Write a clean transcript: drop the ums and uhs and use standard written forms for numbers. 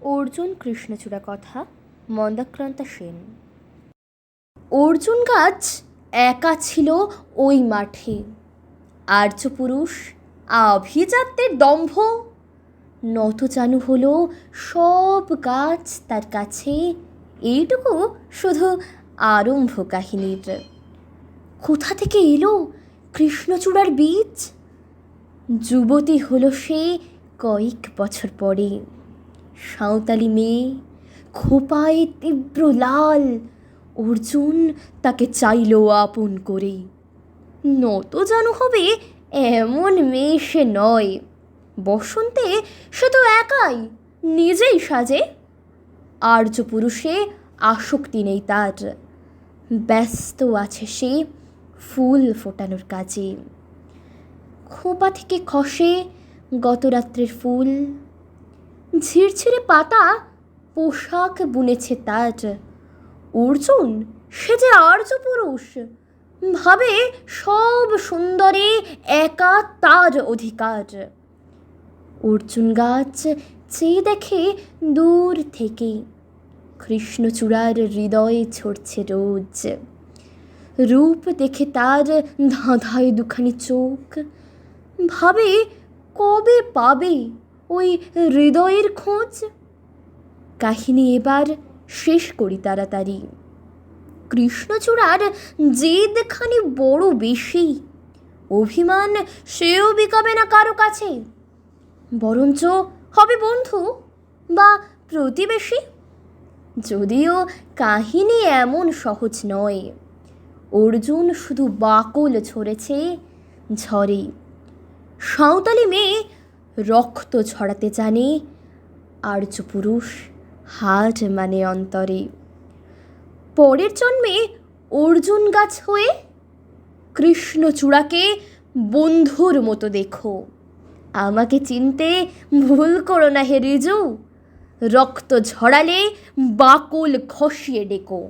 অর্জুন কৃষ্ণচূড়া কথা মন্দাক্রান্তা সেন। অর্জুন গাছ একা ছিল ওই মাঠে, আর্যপুরুষ আভিজাত্যের দম্ভ নতজানু হলো সব গাছ তার কাছে। এইটুকু শুধু আরম্ভ কাহিনীর। কোথা থেকে এলো কৃষ্ণচূড়ার বীজ? যুবতী হলো সে কয়েক বছর পরে। সাঁওতালি মেয়ে, খোঁপায় তীব্র লাল। অর্জুন তাকে চাইল আপন করে। নতজানু হবে এমন মেয়ে সে নয়। বসন্তে সে তো একাই, নিজেই সাজে। আর্য পুরুষে আসক্তি নেই তার, ব্যস্ত আছে সে ফুল ফোটানোর কাজে। খোঁপা থেকে খসে গতরাত্রের ফুল, ঝিরঝিরে পাতা পোশাক বুনেছে তার। অর্জুন সে যে আর্য পুরুষ, ভাবে সব সুন্দরে একা তার অধিকার। অর্জুন গাছ চেয়ে দেখে দূর থেকে, কৃষ্ণচূড়ার হৃদয়ে ঝরছে রোজ। রূপ দেখে তার ধাঁধায় দুখানি চোখ, ভাবে কবে পাবে ওই হৃদয়ের খোঁজ। কাহিনী এবার শেষ করি তাড়াতাড়ি। কৃষ্ণচূড়ার জেদখানি বড় বেশি, অভিমান সেও বিকাবে না কারো কাছে, বরঞ্চ হবে বন্ধু বা প্রতিবেশী। যদিও কাহিনী এমন সহজ নয়, অর্জুন শুধু বাকল ছড়েছে ঝড়ে। সাঁওতালি মেয়ে রক্ত ঝরাতে জানে, আর্য পুরুষ হার মানে অন্তরে। পরের জন্মে অর্জুন গাছ হয়ে কৃষ্ণচূড়াকে বন্ধুর মতো দেখো। আমাকে চিনতে ভুল করো না হে রিজু, রক্ত ঝরালে বাকল খসিয়ে ডেকো।